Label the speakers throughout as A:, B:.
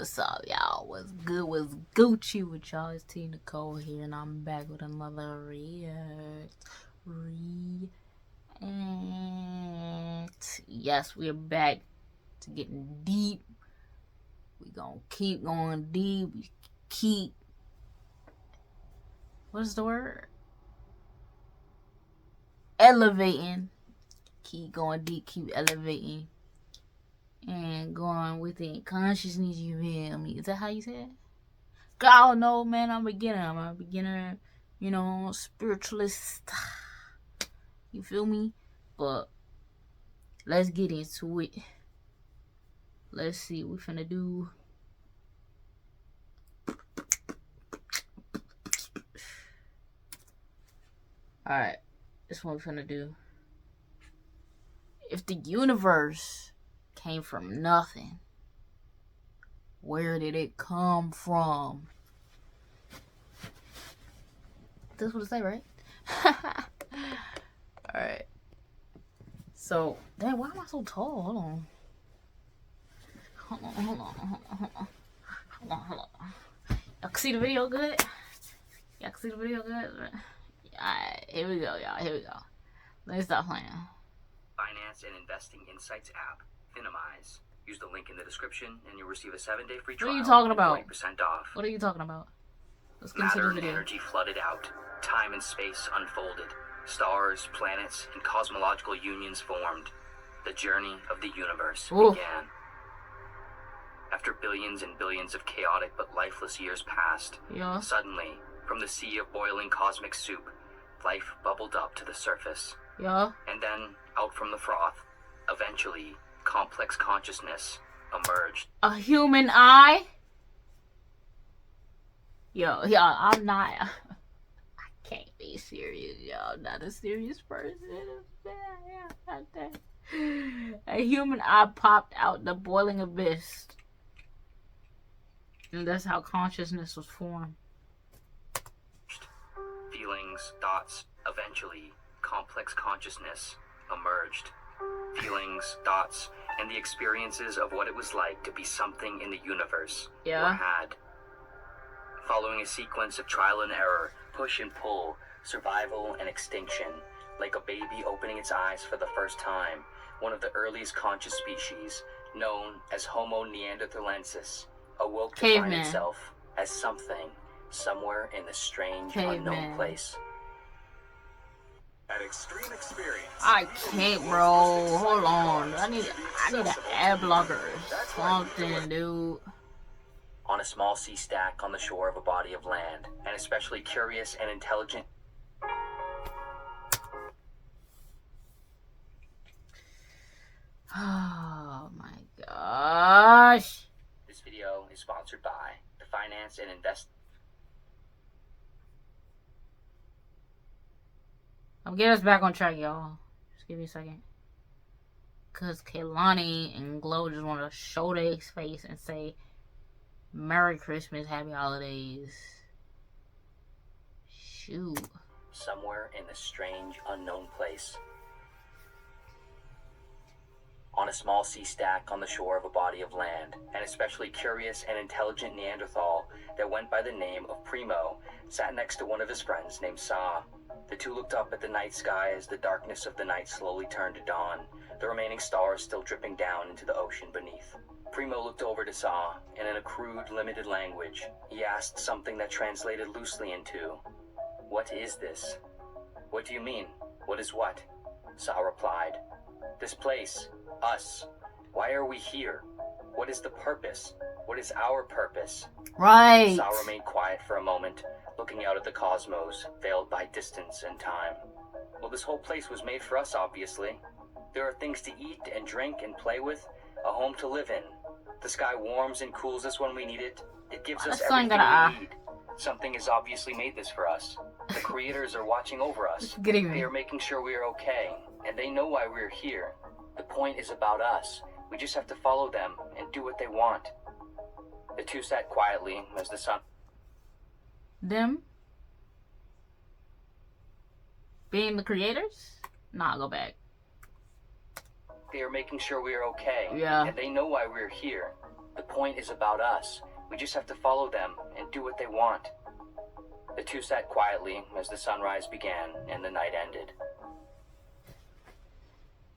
A: What's up, y'all? What's good? What's Gucci with y'all? It's T Nicole here, and I'm back with another react. Yes, we're back to getting deep. We gonna keep going deep. We keep. What's the word? Elevating. Keep going deep. Keep elevating. And going within consciousness, you feel me? Is that how you say it? I don't know, man. I'm a beginner, spiritualist. You feel me? But let's get into it. Let's see what we finna do. Alright, this is what we're finna do. If the universe came from nothing, where did it come from? That's what it say, right? Alright. So, dang, why am I so tall? Hold on. Y'all can see the video good? Alright, here we go, y'all. Here we go. Let me stop playing.
B: Finance and Investing Insights app, Finimize. Use the link in the description and you'll receive a 7-day free trial.
A: What are you talking about?
B: 20% off.
A: What are you talking about? Let's get into
B: Matter
A: the
B: and
A: video.
B: energy flooded out. Time and space unfolded. Stars, planets, and cosmological unions formed. The journey of the universe began. After billions and billions of chaotic but lifeless years passed, suddenly, from the sea of boiling cosmic soup, life bubbled up to the surface. And then, out from the froth, eventually, complex consciousness emerged.
A: A human eye? I'm not. I can't be serious, y'all. I'm not a serious person. A human eye popped out the boiling abyss. And that's how consciousness was formed.
B: Feelings, thoughts, eventually, complex consciousness emerged. Feelings, thoughts, and the experiences of what it was like to be something in the universe were had. Following a sequence of trial and error, push and pull, survival and extinction, like a baby opening its eyes for the first time, one of the earliest conscious species, known as Homo neanderthalensis, awoke to find itself as something somewhere in the strange unknown place.
C: At Extreme Experience,
A: I can't, bro. Hold on. I need an ad blocker or something, dude.
B: On a small sea stack on the shore of a body of land, an especially curious and intelligent.
A: Oh my gosh.
B: This video is sponsored by the Finance and Invest.
A: I'm getting us back on track, y'all. Just give me a second. Cause Kehlani and Glow just want to show their face and say Merry Christmas, Happy Holidays. Shoot.
B: Somewhere in the strange unknown place. On a small sea stack on the shore of a body of land, an especially curious and intelligent Neanderthal that went by the name of Primo sat next to one of his friends named Sa. The two looked up at the night sky as the darkness of the night slowly turned to dawn, the remaining stars still dripping down into the ocean beneath. Primo looked over to Sa, and in a crude, limited language, he asked something that translated loosely into, "What is this?" "What do you mean? What is what?" Sa replied, "This place. Us. Why are we here? What is the purpose? What is our purpose?"
A: Right.
B: Sa remained quiet for a moment, looking out at the cosmos, veiled by distance and time. "Well, this whole place was made for us, obviously. There are things to eat and drink and play with, a home to live in. The sky warms and cools us when we need it. It gives us everything we need. Something has obviously made this for us. The creators are watching over us. They are making sure we are okay, and they know why we're here. The point is about us. We just have to follow them and do what they want." The two sat quietly as the sun...
A: Them? Being the creators? Nah, go back.
B: They are making sure we are okay, and they know why we're here. The The point is about us. We just have to follow them and do what they want. The two sat quietly as the sunrise began and the night ended.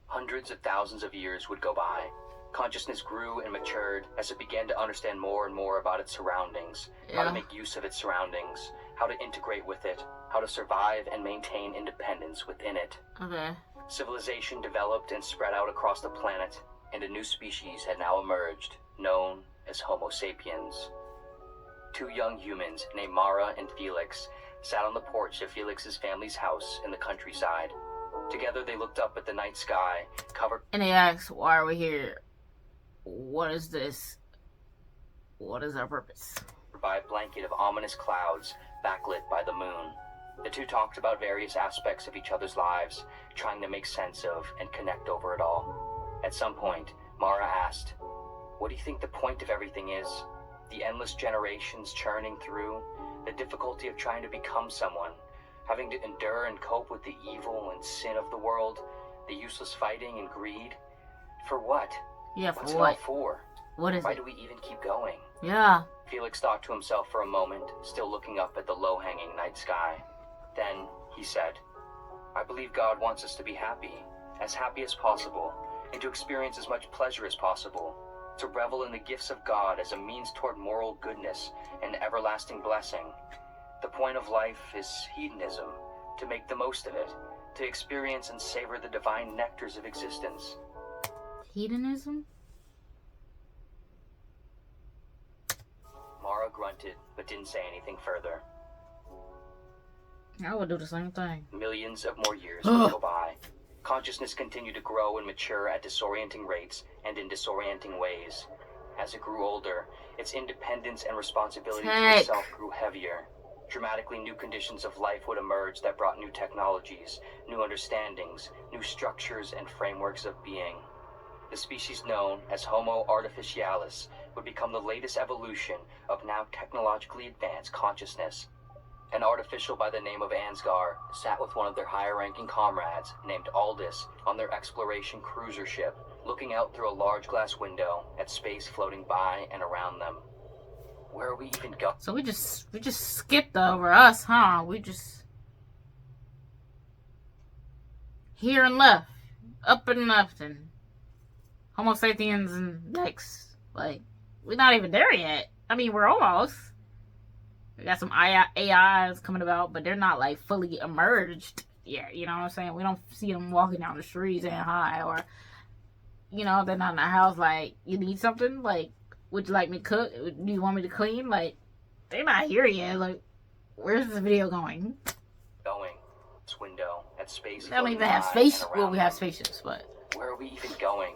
B: Hundreds of thousands of years would go by. Consciousness grew and matured as it began to understand more and more about its surroundings, how to make use of its surroundings, how to integrate with it, how to survive and maintain independence within it.
A: Okay.
B: Civilization developed and spread out across the planet, and a new species had now emerged, known as Homo sapiens. Two young humans named Mara and Felix sat on the porch of Felix's family's house in the countryside. Together they looked up at the night sky, covered...
A: And they asked, why are we here? What is this? What is our purpose?
B: ...by a blanket of ominous clouds, backlit by the moon. The two talked about various aspects of each other's lives, trying to make sense of and connect over it all. At some point, Mara asked, "What do you think the point of everything is? The endless generations churning through, the difficulty of trying to become someone, having to endure and cope with the evil and sin of the world, the useless fighting and greed. For what?
A: Yeah, for
B: What's
A: what?
B: it all for?
A: What is
B: Why
A: it?
B: do we even keep going?"
A: Yeah.
B: Felix thought to himself for a moment, still looking up at the low-hanging night sky. Then he said, "I believe God wants us to be happy as possible, and to experience as much pleasure as possible, to revel in the gifts of God as a means toward moral goodness and everlasting blessing. The point of life is hedonism, to make the most of it, to experience and savor the divine nectars of existence."
A: Hedonism?
B: Mara grunted, but didn't say anything further.
A: I would do the same thing.
B: Millions of more years would go by. Consciousness continued to grow and mature at disorienting rates and in disorienting ways. As it grew older, its independence and responsibility to itself grew heavier. Dramatically new conditions of life would emerge that brought new technologies, new understandings, new structures and frameworks of being. The species known as Homo artificialis would become the latest evolution of now technologically advanced consciousness. An artificial by the name of Ansgar sat with one of their higher-ranking comrades, named Aldous, on their exploration cruiser ship, looking out through a large glass window at space floating by and around them. Where are we even going?
A: So we just skipped over us, huh? We just here and left, up and left, and Homo sapiens and next. Like, we're not even there yet. I mean, we're almost. We got some AIs coming about, but they're not like fully emerged yet. You know what I'm saying? We don't see them walking down the street saying hi, or you know, they're not in the house like, you need something? Like, would you like me to cook? Do you want me to clean? Like, they're not here yet. Like, where's this video going?
B: Going. This window at space.
A: I don't even have space. Well, we have spaceships, but
B: where are we even going?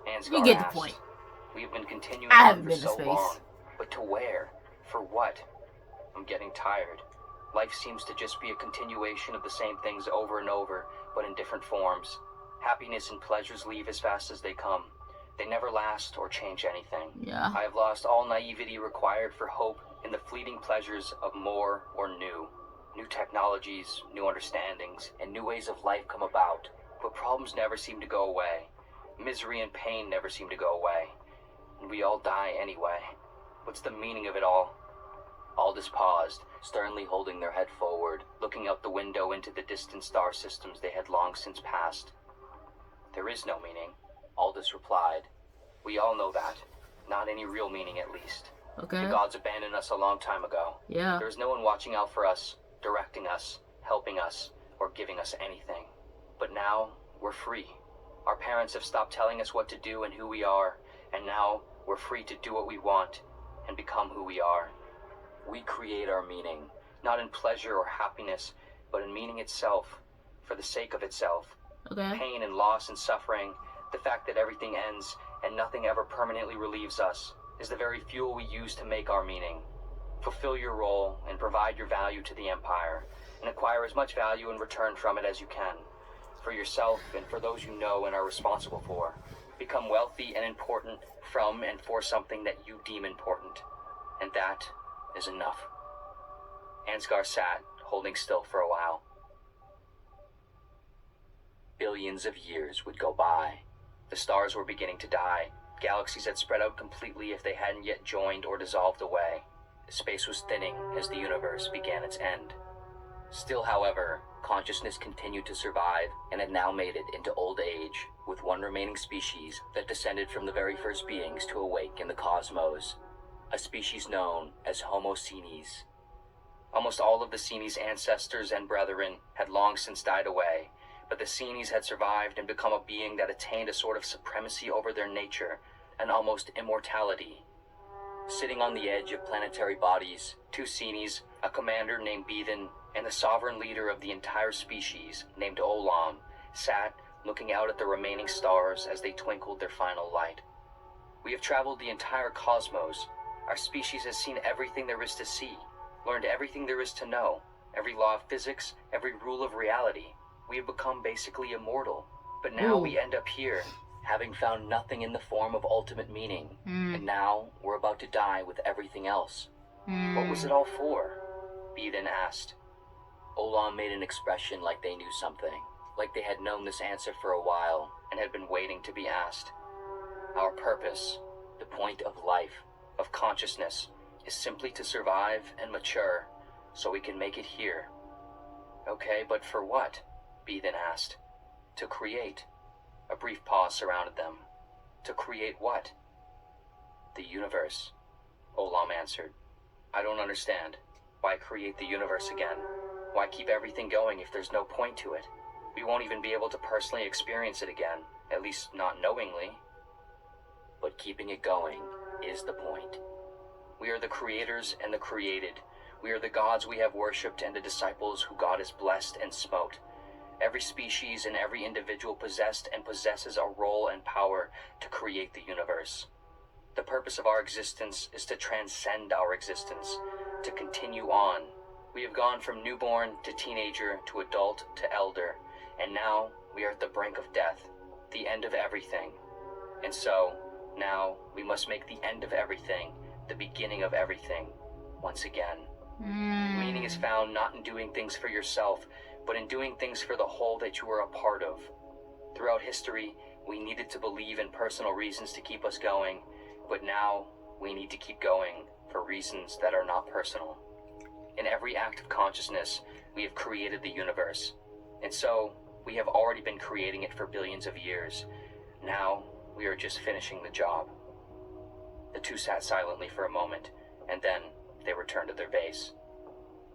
B: Ansgar
A: you get
B: asked.
A: The point.
B: We have been continuing
A: I haven't
B: for
A: been to
B: so
A: space.
B: long, but to where? For what? I'm getting tired. Life seems to just be a continuation of the same things over and over, but in different forms. Happiness and pleasures leave as fast as they come. They never last or change anything.
A: Yeah.
B: I have lost all naivety required for hope in the fleeting pleasures of more or new. New technologies, new understandings, and new ways of life come about, but problems never seem to go away. Misery and pain never seem to go away. And we all die anyway. What's the meaning of it all? Aldous paused, sternly holding their head forward, looking out the window into the distant star systems they had long since passed. "There is no meaning," Aldous replied. "We all know that. Not any real meaning, at least.
A: Okay.
B: The gods abandoned us a long time ago.
A: Yeah.
B: There is no one watching out for us, directing us, helping us, or giving us anything. But now, we're free. Our parents have stopped telling us what to do and who we are, and now we're free to do what we want and become who we are. We create our meaning, not in pleasure or happiness, but in meaning itself, for the sake of itself.
A: Okay.
B: Pain and loss and suffering, the fact that everything ends and nothing ever permanently relieves us, is the very fuel we use to make our meaning. Fulfill your role and provide your value to the Empire, and acquire as much value in return from it as you can. For yourself and for those you know and are responsible for. Become wealthy and important from and for something that you deem important. And that is enough." Ansgar sat, holding still for a while. Billions of years would go by. The stars were beginning to die, Galaxies had spread out completely if they hadn't yet joined or dissolved away. Space was thinning as the universe began its end. Still, however, consciousness continued to survive and had now made it into old age, with one remaining species that descended from the very first beings to awake in the cosmos, a species known as Homo Cenes. Almost all of the Cenes' ancestors and brethren had long since died away, but the Cenes had survived and become a being that attained a sort of supremacy over their nature, and almost immortality. Sitting on the edge of planetary bodies, two Cenes, a commander named Beethan, and the sovereign leader of the entire species, named Olam, sat looking out at the remaining stars as they twinkled their final light. We have traveled the entire cosmos. Our species has seen everything there is to see, learned everything there is to know, every law of physics, every rule of reality. We have become basically immortal, but now we end up here, having found nothing in the form of ultimate meaning, and now we're about to die with everything else. What was it all for? Beethan asked. Olam made an expression like they knew something, like they had known this answer for a while and had been waiting to be asked. Our purpose, the point of life, of consciousness, is simply to survive and mature so we can make it here. Okay, but for what? Beethan asked. To create. A brief pause surrounded them. To create what? The universe, Olam answered. I don't understand. Why create the universe again? Why keep everything going if there's no point to it? We won't even be able to personally experience it again, at least not knowingly. But keeping it going is the point. We are the creators and the created. We are the gods we have worshipped and the disciples who God has blessed and smote. Every species and every individual possessed and possesses a role and power to create the universe. The purpose of our existence is to transcend our existence, to continue on. We have gone from newborn to teenager to adult to elder, and now we are at the brink of death, the end of everything. And so, now we must make the end of everything, the beginning of everything, once again. Meaning is found not in doing things for yourself, but in doing things for the whole that you are a part of. Throughout history, we needed to believe in personal reasons to keep us going, but now we need to keep going for reasons that are not personal. In every act of consciousness, we have created the universe, and so we have already been creating it for billions of years. Now we are just finishing the job. The two sat silently for a moment, and then they returned to their base.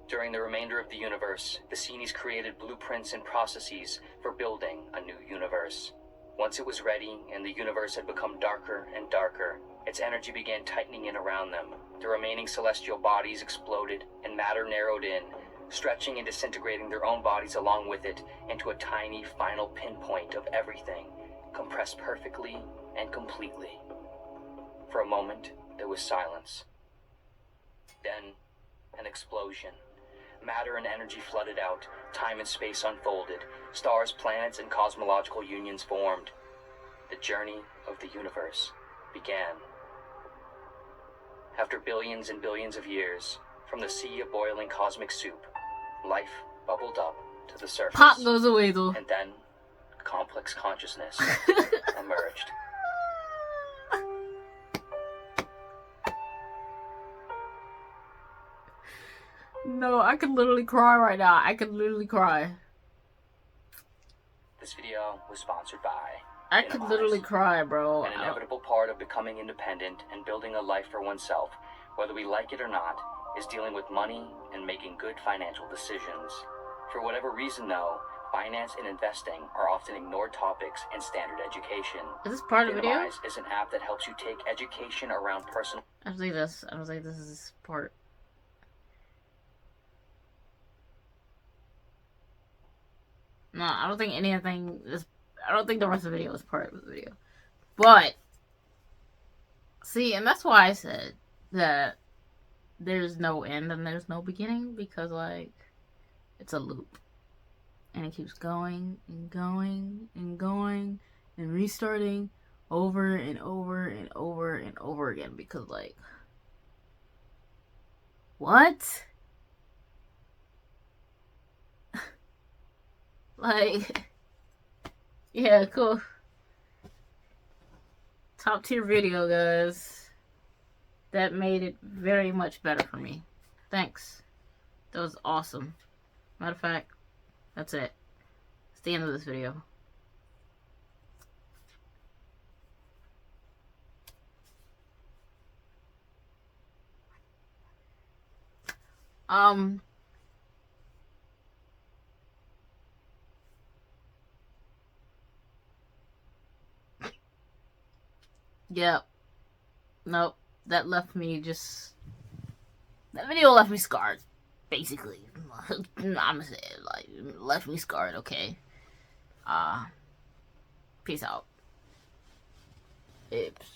B: During the remainder of the universe, the Cenes created blueprints and processes for building a new universe. Once it was ready and the universe had become darker and darker, its energy began tightening in around them. The remaining celestial bodies exploded and matter narrowed in, stretching and disintegrating their own bodies along with it into a tiny final pinpoint of everything, compressed perfectly and completely. For a moment, there was silence. Then, an explosion. Matter and energy flooded out, time and space unfolded, stars, planets, and cosmological unions formed. The journey of the universe began. After billions and billions of years, from the sea of boiling cosmic soup, life bubbled up to the surface.
A: Pop goes away though.
B: And then, complex consciousness emerged.
A: No, I could literally cry right now. I could literally cry.
B: This video was sponsored by
A: I could literally cry, bro.
B: An inevitable part of becoming independent and building a life for oneself, whether we like it or not, is dealing with money and making good financial decisions. For whatever reason though, finance and investing are often ignored topics in standard education.
A: Is this part of the video?
B: Finimize is an app that helps you take education around personal...
A: I don't think this is part. No, I don't think anything is... I don't think the rest of the video is part of the video. But, see, and that's why I said that there's no end and there's no beginning. Because, like, it's a loop. And it keeps going and going and going and restarting over and over and over and over again. Because, like, what? Like, yeah, cool. Top tier video, guys. That made it very much better for me. Thanks. That was awesome. Matter of fact, that's it. It's the end of this video. Yep. Nope. That left me just... That video left me scarred. Basically. I'm gonna say it, like, left me scarred, okay? Peace out. Oops.